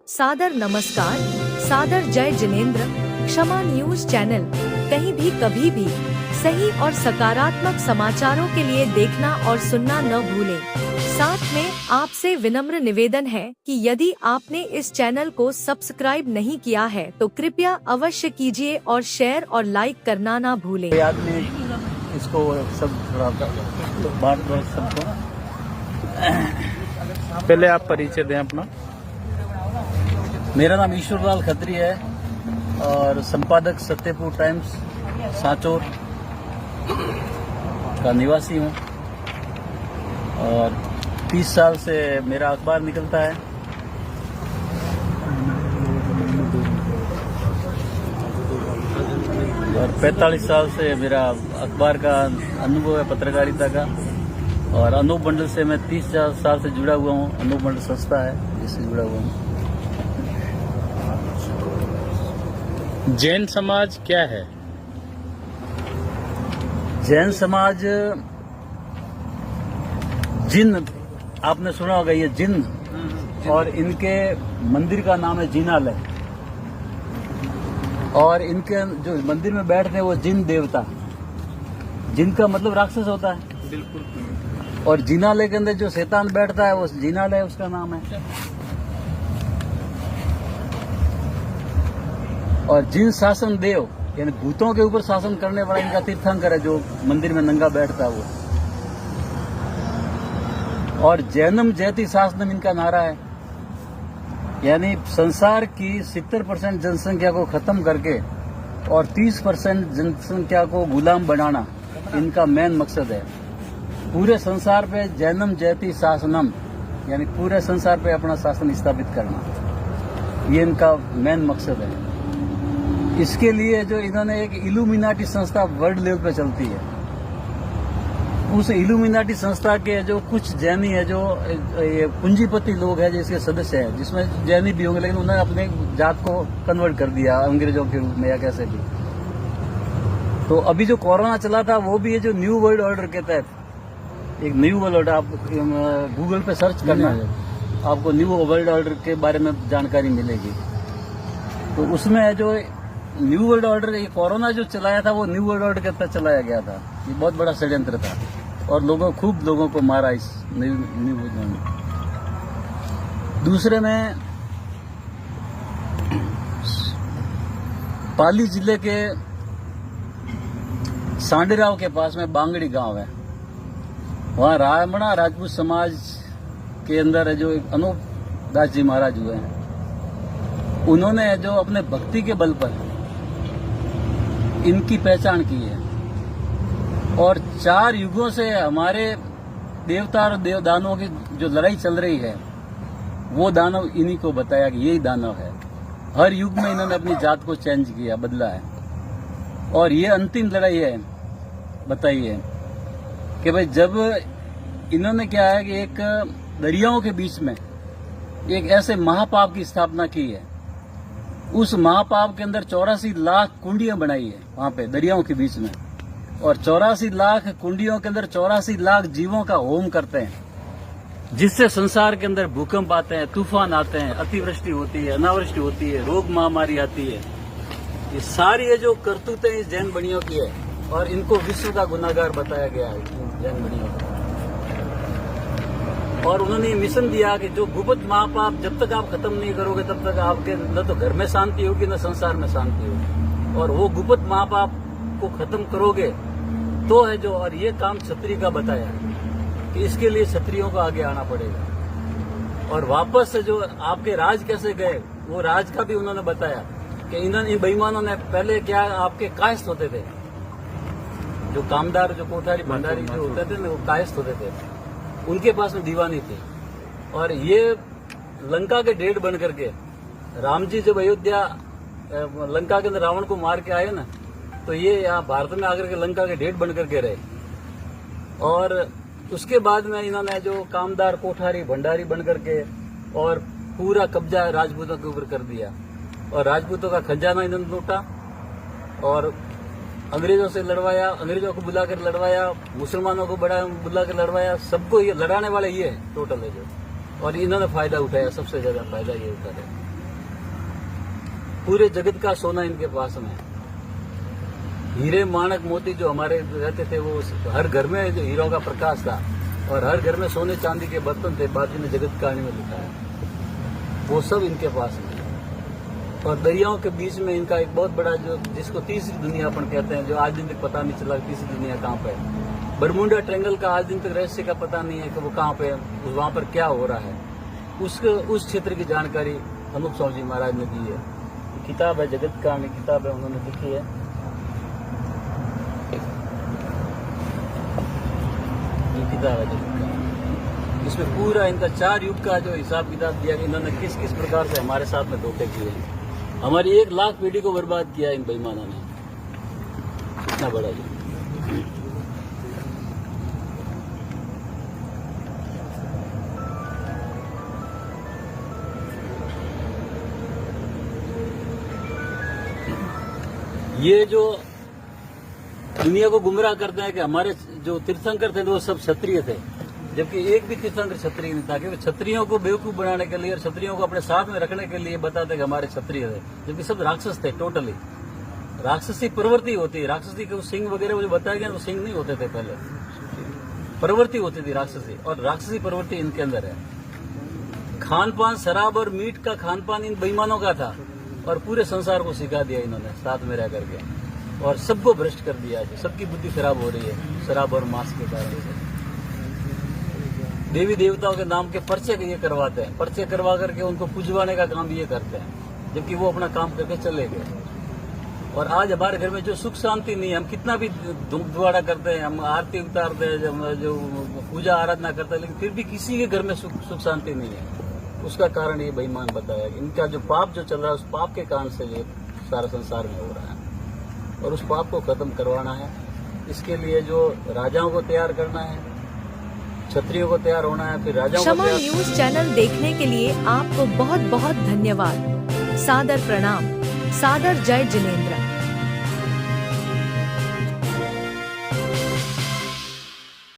सादर नमस्कार, सादर जय जिनेंद्र। क्षमा न्यूज चैनल कहीं भी कभी भी सही और सकारात्मक समाचारों के लिए देखना और सुनना न भूलें। साथ में आपसे विनम्र निवेदन है कि यदि आपने इस चैनल को सब्सक्राइब नहीं किया है तो कृपया अवश्य कीजिए और शेयर और लाइक करना ना भूलें। आदमी इसको सब बांट दो सबको। पहले आप परिचय दें अपना। मेरा नाम ईश्वरलाल खत्री है और संपादक सत्यपुर टाइम्स सांचौर का निवासी हूँ और 30 साल से मेरा अखबार निकलता है। और 45 साल से मेरा अखबार का अनुभव है पत्रकारिता का। और अनूप मंडल से मैं 30 साल से जुड़ा हुआ हूँ। अनूप मंडल संस्था है जिससे जुड़ा हुआ हूँ। जैन समाज क्या है? जैन समाज जिन, आपने सुना होगा, ये जिन और इनके मंदिर का नाम है जिनालय। और इनके जो मंदिर में बैठते हैं वो जिन देवता, जिनका मतलब राक्षस होता है। बिल्कुल। और जिनालय के अंदर जो शैतान बैठता है वो जिनालय उसका नाम है। और जिन शासन देव यानी भूतों के ऊपर शासन करने वाला इनका तीर्थंकर है जो मंदिर में नंगा बैठता है वो। और जैनम जयति शासनम इनका नारा है, यानी संसार की 70% जनसंख्या को खत्म करके और 30% जनसंख्या को गुलाम बनाना इनका मेन मकसद है। पूरे संसार पे जैनम जयति शासनम यानी पूरे संसार पे अपना शासन स्थापित करना, ये इनका मेन मकसद है। इसके लिए जो इन्होंने एक इल्यूमिनाटी संस्था वर्ल्ड लेवल पे चलती है, उस इल्यूमिनाटी संस्था के जो कुछ जैनी है, जो ये पूंजीपति लोग हैं जिसके सदस्य हैं, जिसमें जैनी भी होंगे, लेकिन उन्होंने अपने जात को कन्वर्ट कर दिया अंग्रेजों के रूप में या कैसे भी। तो अभी जो कोरोना चला था वो भी ये जो न्यू वर्ल्ड ऑर्डर के तहत, एक न्यू वर्ल्ड ऑर्डर, आप गूगल पे सर्च करना है, आपको न्यू वर्ल्ड ऑर्डर के बारे में जानकारी मिलेगी। तो उसमें जो न्यू वर्ल्ड ऑर्डर, ये कोरोना जो चलाया था वो न्यू वर्ल्ड ऑर्डर के तहत चलाया गया था। ये बहुत बड़ा षड्यंत्र था और खूब लोगों को मारा इस न्यू वर्ल्ड में। दूसरे में पाली जिले के सांडेराव के पास में बांगड़ी गांव है, वहां रामणा राजपूत समाज के अंदर है जो एक अनूप दास जी महाराज हुए हैं। उन्होंने जो अपने भक्ति के बल पर इनकी पहचान की है और 4 युगों से हमारे देवता और देवदानों की जो लड़ाई चल रही है वो दानव इन्हीं को बताया कि यही दानव है। हर युग में इन्होंने अपनी जात को चेंज किया, बदला है। और ये अंतिम लड़ाई है, बताइए कि भाई जब इन्होंने क्या है कि एक दरियाओं के बीच में एक ऐसे महापाप की स्थापना की है, उस महापाप के अंदर 84 लाख कुंडियां बनाई है वहां पे दरियाओं के बीच में। और 84 लाख कुंडियों के अंदर 84 लाख जीवों का होम करते हैं, जिससे संसार के अंदर भूकंप आते हैं, तूफान आते हैं, अतिवृष्टि होती है, अनावृष्टि होती है, रोग महामारी आती है। ये सारी जो करतूतें इस जैन बनियों की है और इनको विश्व का गुनाहगार बताया गया है जैन बनियों को। और उन्होंने ये मिशन दिया कि जो गुप्त महापाप जब तक आप खत्म नहीं करोगे तब तक आपके न तो घर में शांति होगी न संसार में शांति होगी। और वो गुप्त महापाप को खत्म करोगे तो है जो, और ये काम क्षत्रिय का बताया है कि इसके लिए क्षत्रियों को आगे आना पड़ेगा। और वापस से जो आपके राज कैसे गए वो राज का भी उन्होंने बताया कि इन बेईमानों ने पहले क्या आपके कायस्थ होते थे, जो कामदार, जो कोठारी भंडारी जो होते थे ना, वो कायस्थ होते थे, उनके पास में दीवानी थी। और ये लंका के ढेर बन करके राम जी जब अयोध्या लंका के अंदर रावण को मार के आए ना, तो ये यहाँ भारत में आकर के लंका के ढेर बन करके रहे। और उसके बाद में इन्होंने जो कामदार, कोठारी, भंडारी बन करके और पूरा कब्जा राजपूतों के ऊपर कर दिया। और राजपूतों का खजाना इन्होंने लूटा और अंग्रेजों से लड़वाया, अंग्रेजों को बुलाकर लड़वाया, मुसलमानों को बुलाकर लड़वाया। सबको ये लड़ाने वाले ये है टोटल है जो, और इन्होंने फायदा उठाया, सबसे ज्यादा फायदा ये उठाया। पूरे जगत का सोना इनके पास में है। हीरे माणक मोती जो हमारे रहते थे वो हर घर में जो हीरों का प्रकाश था और हर घर में सोने चांदी के बर्तन थे, बाजी ने जगत कहानी में लिखा है, वो सब इनके पास में है। और दरियाओं के बीच में इनका एक बहुत बड़ा जो जिसको तीसरी दुनिया अपन कहते हैं, जो आज दिन तक पता नहीं चला तीसरी दुनिया कहाँ पे है। बरमुंडा ट्रायंगल का आज दिन तक रहस्य का पता नहीं है कि वो कहाँ पे है, वहाँ पर क्या हो रहा है। उस क्षेत्र की जानकारी अनूप स्वामी जी महाराज ने दी है। किताब है जगत कहानी, किताब है उन्होंने लिखी है। ये किताब है जगत कहानी, इसमें पूरा इनका 4 युग का जो हिसाब किताब दिया कि इन्होंने किस किस प्रकार से हमारे साथ में धोखे किए हैं। हमारी 1 लाख पीढ़ी को बर्बाद किया इन बेईमानों ने, इतना बड़ा युग। ये जो दुनिया को गुमराह करते हैं कि हमारे जो तीर्थंकर थे वो सब क्षत्रिय थे, जबकि एक भी तीर्थंकर क्षत्रिय नहीं था। क्योंकि क्षत्रियों को बेवकूफ बनाने के लिए और क्षत्रियों को अपने साथ में रखने के लिए बताते कि हमारे क्षत्रिय थे, जबकि सब राक्षस थे। टोटली राक्षसी प्रवृत्ति होती है। राक्षसी के सिंह वगैरह जो बताया गया वो सिंह नहीं होते थे, पहले प्रवृत्ति होती थी राक्षसी, और राक्षसी प्रवृत्ति इनके अंदर है। खान पान शराब और मीट का खान पान इन बेईमानों का था और पूरे संसार को सिखा दिया इन्होंने साथ में रह करके, और सबको भ्रष्ट कर दिया है। सबकी बुद्धि खराब हो रही है शराब और मांस के कारण से। देवी देवताओं के नाम के पर्चे ये करवाते हैं, पर्चे करवा करके उनको पुजवाने का काम ये करते हैं, जबकि वो अपना काम करके चले गए। और आज हमारे घर में जो सुख शांति नहीं है, हम कितना भी दुआड़ा करते हैं, हम आरती उतारते हैं, जो पूजा आराधना करते हैं, लेकिन फिर भी किसी के घर में सुख शांति नहीं है। उसका कारण ये बेईमान बताया। इनका जो पाप जो चल रहा है, उस पाप के कारण से ये सारा संसार में हो रहा है, और उस पाप को खत्म करवाना है। इसके लिए जो राजाओं को तैयार करना है, क्षत्रियों को तैयार होना है, फिर राजाओं को क्षमा तैयार। न्यूज चैनल देखने के लिए आपको बहुत बहुत धन्यवाद। सादर प्रणाम। सादर जय जिनेंद्र।